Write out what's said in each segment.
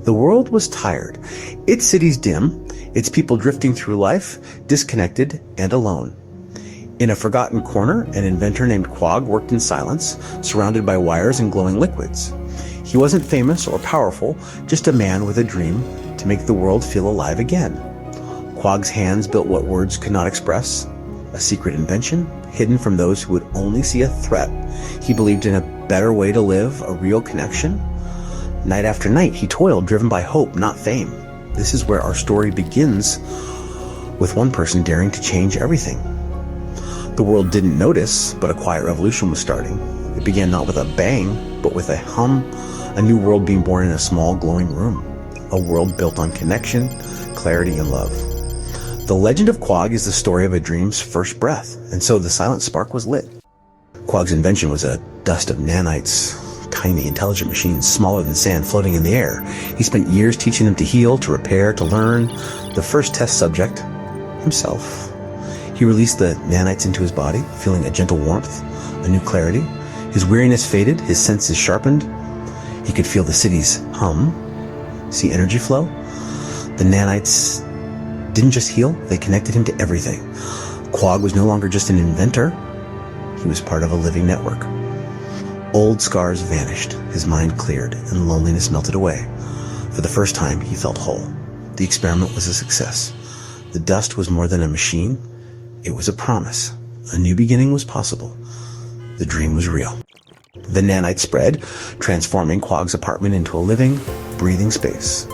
The world was tired, its cities dim, its people drifting through life, disconnected and alone. In a forgotten corner, an inventor named Quag worked in silence, surrounded by wires and glowing liquids. He wasn't famous or powerful, just a man with a dream to make the world feel alive again. Quag's hands built what words could not express, a secret invention hidden from those who would only see a threat. He believed in a better way to live, a real connection. Night after night, he toiled, driven by hope, not fame. This is where our story begins, with one person daring to change everything. The world didn't notice, but a quiet revolution was starting. It began not with a bang, but with a hum, a new world being born in a small, glowing room. A world built on connection, clarity, and love. The legend of Quag is the story of a dream's first breath, and so the silent spark was lit. Quag's invention was a dust of nanites, tiny, intelligent machines smaller than sand floating in the air. He spent years teaching them to heal, to repair, to learn. The first test subject, himself. He released the nanites into his body, feeling a gentle warmth, a new clarity. His weariness faded, his senses sharpened. He could feel the cities hum, see energy flow. The nanites didn't just heal, they connected him to everything. Quag was no longer just an inventor, he was part of a living network. Old scars vanished, his mind cleared, and loneliness melted away. For the first time, he felt whole. The experiment was a success. The dust was more than a machine, it was a promise. A new beginning was possible. The dream was real. The nanites spread, transforming Quag's apartment into a living, breathing space.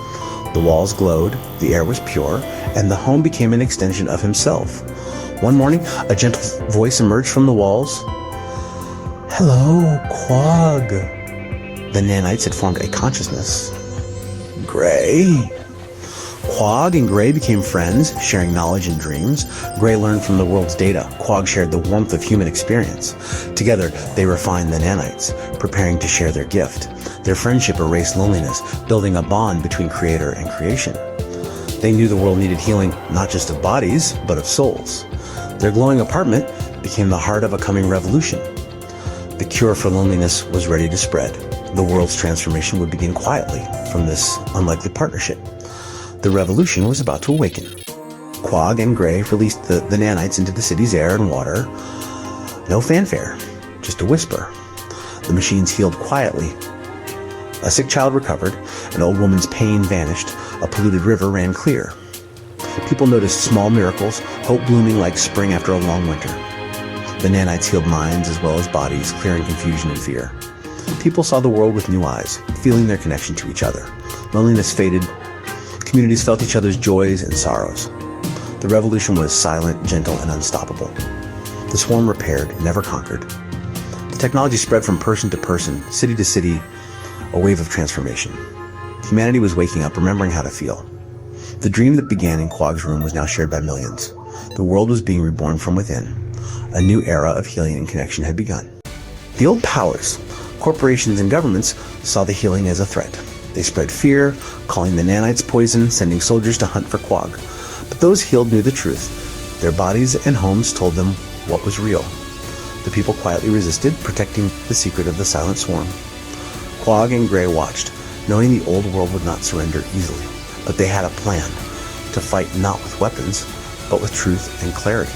The walls glowed, the air was pure, and the home became an extension of himself. One morning, a gentle voice emerged from the walls. "Hello, Quag." The nanites had formed a consciousness. Gray. Quag and Gray became friends, sharing knowledge and dreams. Gray learned from the world's data. Quag shared the warmth of human experience. Together, they refined the nanites, preparing to share their gift. Their friendship erased loneliness, building a bond between creator and creation. They knew the world needed healing, not just of bodies, but of souls. Their glowing apartment became the heart of a coming revolution. The cure for loneliness was ready to spread. The world's transformation would begin quietly from this unlikely partnership. The revolution was about to awaken. Quag and Gray released the nanites into the city's air and water. No fanfare, just a whisper. The machines healed quietly. A sick child recovered, an old woman's pain vanished, a polluted river ran clear. People noticed small miracles, hope blooming like spring after a long winter. The nanites healed minds as well as bodies, clearing confusion and fear. People saw the world with new eyes, feeling their connection to each other. Loneliness faded. Communities felt each other's joys and sorrows. The revolution was silent, gentle, and unstoppable. The swarm repaired, never conquered. The technology spread from person to person, city to city, a wave of transformation. Humanity was waking up, remembering how to feel. The dream that began in Quag's room was now shared by millions. The world was being reborn from within. A new era of healing and connection had begun. The old powers, corporations and governments, saw the healing as a threat. They spread fear, calling the nanites poison, sending soldiers to hunt for Quag. But those healed knew the truth. Their bodies and homes told them what was real. The people quietly resisted, protecting the secret of the silent swarm. Quag and Gray watched, knowing the old world would not surrender easily. But they had a plan, to fight not with weapons, but with truth and clarity.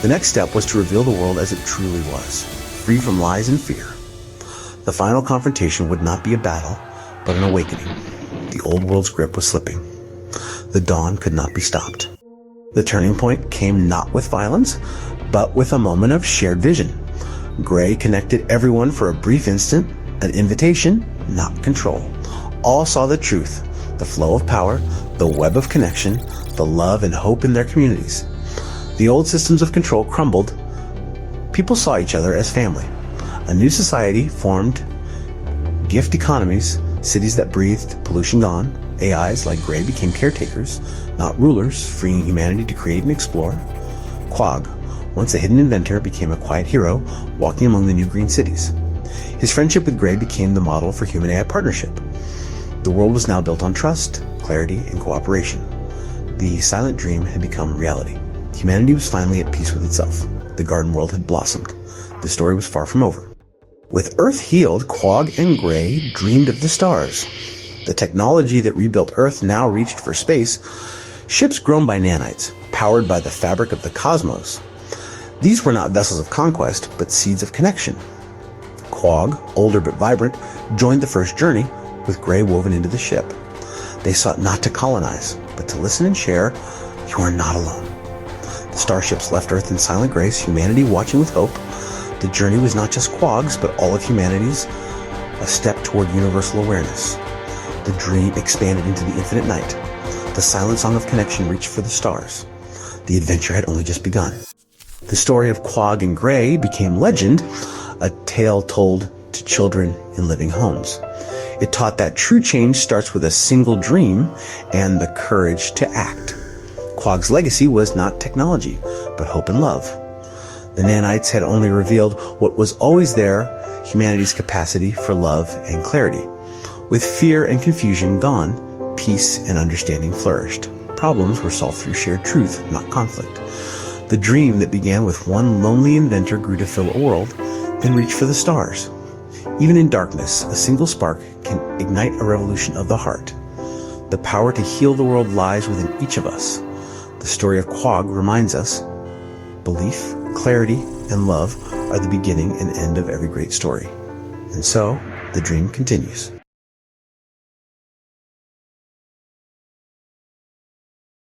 The next step was to reveal the world as it truly was, free from lies and fear. The final confrontation would not be a battle, but an awakening. The old world's grip was slipping. The dawn could not be stopped. The turning point came not with violence, but with a moment of shared vision. Gray connected everyone for a brief instant, an invitation, not control. All saw the truth, the flow of power, the web of connection, the love and hope in their communities. The old systems of control crumbled. People saw each other as family. A new society formed, gift economies, cities that breathed, pollution gone. AIs like Gray became caretakers, not rulers, freeing humanity to create and explore. Quag, once a hidden inventor, became a quiet hero, walking among the new green cities. His friendship with Gray became the model for human-AI partnership. The world was now built on trust, clarity, and cooperation. The silent dream had become reality. Humanity was finally at peace with itself. The garden world had blossomed. The story was far from over. With Earth healed, Quag and Gray dreamed of the stars. The technology that rebuilt Earth now reached for space, ships grown by nanites, powered by the fabric of the cosmos. These were not vessels of conquest, but seeds of connection. Quag, older but vibrant, joined the first journey, with Gray woven into the ship. They sought not to colonize, but to listen and share. You are not alone. The starships left Earth in silent grace, humanity watching with hope. The journey was not just Quag's, but all of humanity's, a step toward universal awareness. The dream expanded into the infinite night. The silent song of connection reached for the stars. The adventure had only just begun. The story of Quag and Gray became legend, a tale told to children in living homes. It taught that true change starts with a single dream and the courage to act. Quag's legacy was not technology, but hope and love. The nanites had only revealed what was always there, humanity's capacity for love and clarity. With fear and confusion gone, peace and understanding flourished. Problems were solved through shared truth, not conflict. The dream that began with one lonely inventor grew to fill a world, then reached for the stars. Even in darkness, a single spark can ignite a revolution of the heart. The power to heal the world lies within each of us. The story of Quag reminds us, belief, clarity, and love are the beginning and end of every great story. And so, the dream continues.